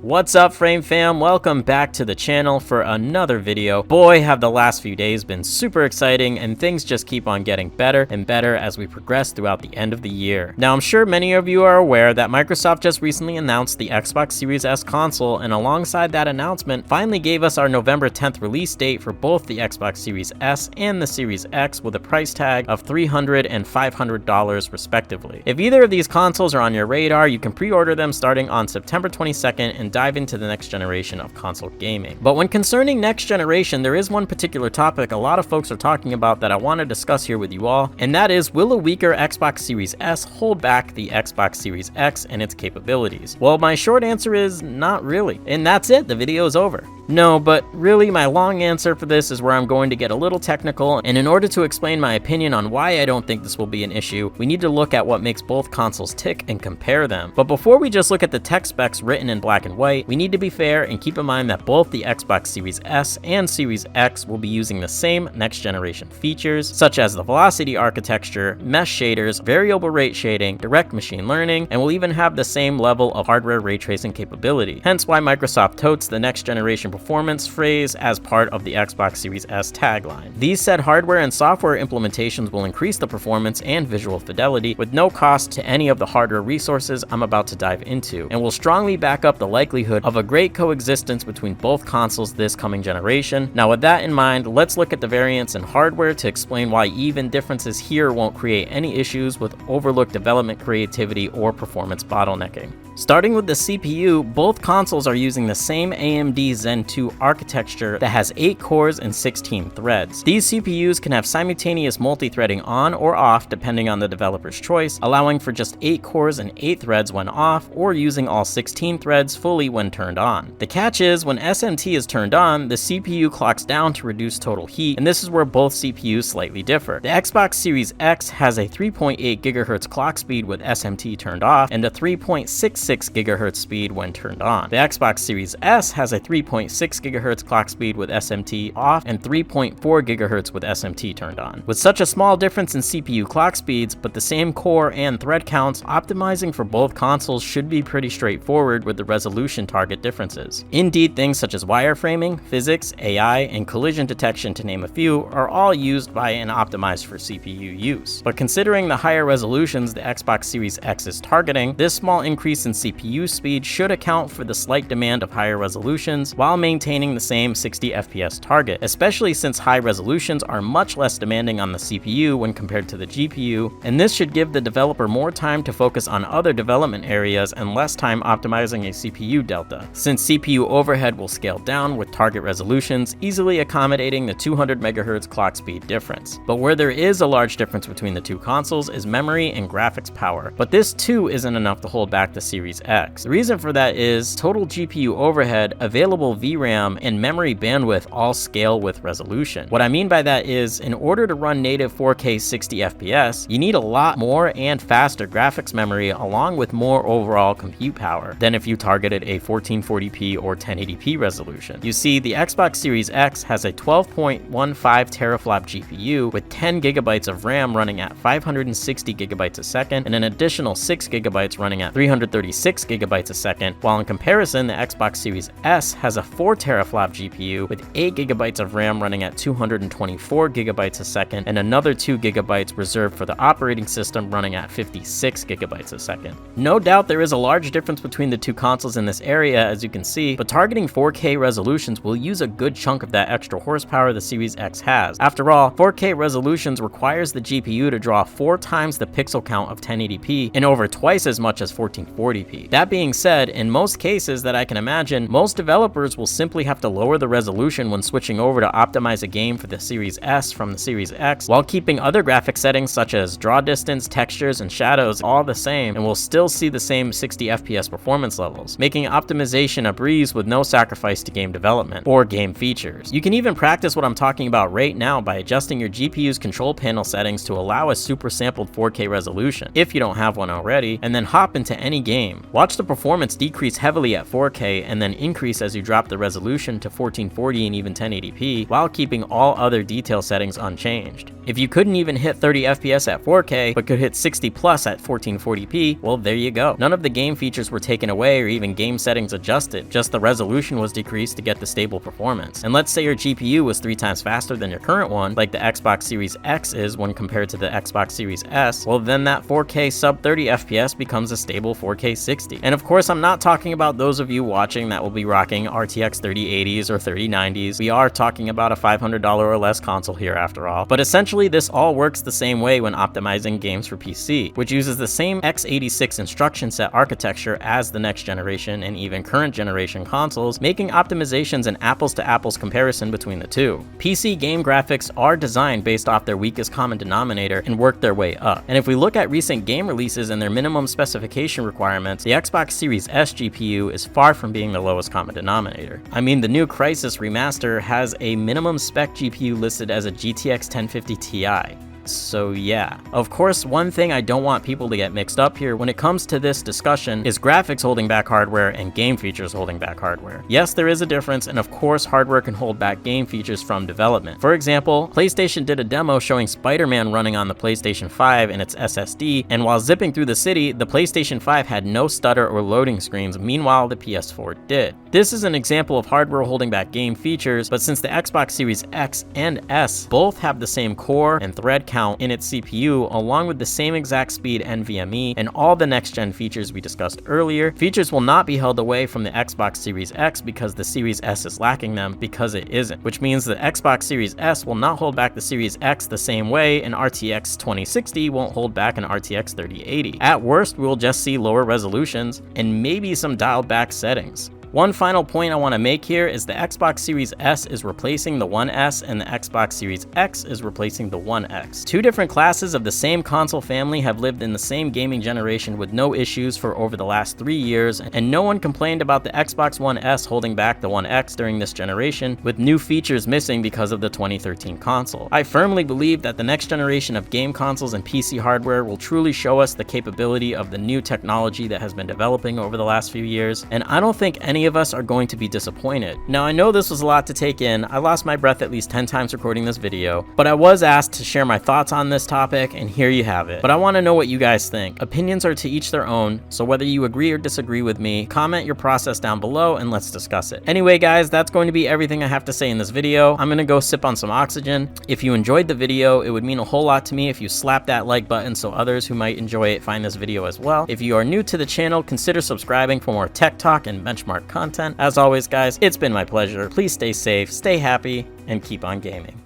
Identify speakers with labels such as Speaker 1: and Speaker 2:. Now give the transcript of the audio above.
Speaker 1: What's up, Frame Fam? Welcome back to the channel for another video. Boy, have the last few days been super exciting, and things just keep on getting better and better as we progress throughout the end of the year. Now, I'm sure many of you are aware that Microsoft just recently announced the Xbox Series S console, and alongside that announcement, finally gave us our November 10th release date for both the Xbox Series S and the Series X with a price tag of $300 and $500 respectively. If either of these consoles are on your radar, you can pre-order them starting on September 22nd and dive into the next generation of console gaming. But when concerning next generation, there is one particular topic a lot of folks are talking about that I want to discuss here with you all, and that is, will a weaker Xbox Series S hold back the Xbox Series X and its capabilities? Well, my short answer is not really. And that's it, the video is over. No, but really my long answer for this is where I'm going to get a little technical, and in order to explain my opinion on why I don't think this will be an issue, we need to look at what makes both consoles tick and compare them. But before we just look at the tech specs written in black and white, we need to be fair and keep in mind that both the Xbox Series S and Series X will be using the same next generation features, such as the velocity architecture, mesh shaders, variable rate shading, direct machine learning, and will even have the same level of hardware ray tracing capability. Hence why Microsoft totes the next generation performance phrase as part of the Xbox Series S tagline. These said hardware and software implementations will increase the performance and visual fidelity with no cost to any of the hardware resources I'm about to dive into, and will strongly back up the likelihood of a great coexistence between both consoles this coming generation. Now, with that in mind, let's look at the variance in hardware to explain why even differences here won't create any issues with overlooked development creativity or performance bottlenecking. Starting with the CPU, both consoles are using the same AMD Zen 2 architecture that has 8 cores and 16 threads. These CPUs can have simultaneous multi-threading on or off depending on the developer's choice, allowing for just 8 cores and 8 threads when off, or using all 16 threads fully when turned on. The catch is, when SMT is turned on, the CPU clocks down to reduce total heat, and this is where both CPUs slightly differ. The Xbox Series X has a 3.8 GHz clock speed with SMT turned off, and a 3.66 GHz speed when turned on. The Xbox Series S has a 3.6 GHz clock speed with SMT off and 3.4 GHz with SMT turned on. With such a small difference in CPU clock speeds, but the same core and thread counts, optimizing for both consoles should be pretty straightforward with the resolution target differences. Indeed, things such as wireframing, physics, AI, and collision detection, to name a few, are all used by and optimized for CPU use. But considering the higher resolutions the Xbox Series X is targeting, this small increase in CPU speed should account for the slight demand of higher resolutions while maintaining the same 60 FPS target, especially since high resolutions are much less demanding on the CPU when compared to the GPU, and this should give the developer more time to focus on other development areas and less time optimizing a CPU delta, since CPU overhead will scale down with target resolutions, easily accommodating the 200 MHz clock speed difference. But where there is a large difference between the two consoles is memory and graphics power, but this too isn't enough to hold back the Series X. The reason for that is total GPU overhead, available VRAM, and memory bandwidth all scale with resolution. What I mean by that is, in order to run native 4K 60 FPS, you need a lot more and faster graphics memory along with more overall compute power than if you targeted a 1440p or 1080p resolution. You see, the Xbox Series X has a 12.15 teraflop GPU with 10 GB of RAM running at 560 GB a second and an additional 6 GB running at 336 GB a second, while in comparison, the Xbox Series S has a 4 teraflop GPU with 8 GB of RAM running at 224 GB a second and another 2 GB reserved for the operating system running at 56 GB a second. No doubt there is a large difference between the two consoles in this area, as you can see, but targeting 4K resolutions will use a good chunk of that extra horsepower the Series X has. After all, 4K resolutions requires the GPU to draw 4 times the pixel count of 1080p and over twice as much as 1440p. That being said, in most cases that I can imagine, most developers will simply have to lower the resolution when switching over to optimize a game for the Series S from the Series X, while keeping other graphic settings such as draw distance, textures, and shadows all the same, and will still see the same 60 FPS performance levels, making optimization a breeze with no sacrifice to game development or game features. You can even practice what I'm talking about right now by adjusting your GPU's control panel settings to allow a super sampled 4K resolution, if you don't have one already, and then hop into any game. Watch the performance decrease heavily at 4K and then increase as you drop the resolution to 1440 and even 1080p, while keeping all other detail settings unchanged. If you couldn't even hit 30 FPS at 4K, but could hit 60 plus at 1440p, well, there you go. None of the game features were taken away or even game same settings adjusted, just the resolution was decreased to get the stable performance. And let's say your GPU was 3 times faster than your current one, like the Xbox Series X is when compared to the Xbox Series S, well then that 4K sub 30 FPS becomes a stable 4K 60. And of course, I'm not talking about those of you watching that will be rocking RTX 3080s or 3090s. We are talking about a $500 or less console here after all. But essentially, this all works the same way when optimizing games for PC, which uses the same x86 instruction set architecture as the next generation and even current generation consoles, making optimizations an apples to apples comparison between the two. PC game graphics are designed based off their weakest common denominator and work their way up. And if we look at recent game releases and their minimum specification requirements, the Xbox Series S GPU is far from being the lowest common denominator. I mean, the new Crysis remaster has a minimum spec GPU listed as a GTX 1050 Ti. So yeah. Of course, one thing I don't want people to get mixed up here when it comes to this discussion is graphics holding back hardware and game features holding back hardware. Yes, there is a difference, and of course hardware can hold back game features from development. For example, PlayStation did a demo showing Spider-Man running on the PlayStation 5 and its SSD, and while zipping through the city, the PlayStation 5 had no stutter or loading screens, meanwhile the PS4 did. This is an example of hardware holding back game features, but since the Xbox Series X and S both have the same core and thread count in its CPU, along with the same exact speed NVMe and all the next-gen features we discussed earlier, features will not be held away from the Xbox Series X because the Series S is lacking them, because it isn't, which means the Xbox Series S will not hold back the Series X the same way, and RTX 2060 won't hold back an RTX 3080. At worst, we will just see lower resolutions and maybe some dialed back settings. One final point I want to make here is the Xbox Series S is replacing the One S and the Xbox Series X is replacing the One X. Two different classes of the same console family have lived in the same gaming generation with no issues for over the last 3 years, and no one complained about the Xbox One S holding back the One X during this generation, with new features missing because of the 2013 console. I firmly believe that the next generation of game consoles and PC hardware will truly show us the capability of the new technology that has been developing over the last few years, and I don't think any of us are going to be disappointed. Now, I know this was a lot to take in. I lost my breath at least 10 times recording this video, but I was asked to share my thoughts on this topic, and here you have it. But I want to know what you guys think. Opinions are to each their own, so whether you agree or disagree with me, comment your process down below and let's discuss it. Anyway, guys, that's going to be everything I have to say in this video. I'm gonna go sip on some oxygen. If you enjoyed the video, it would mean a whole lot to me if you slap that like button so others who might enjoy it find this video as well. If you are new to the channel, consider subscribing for more tech talk and benchmark content. As always, guys, it's been my pleasure. Please stay safe, stay happy, and keep on gaming.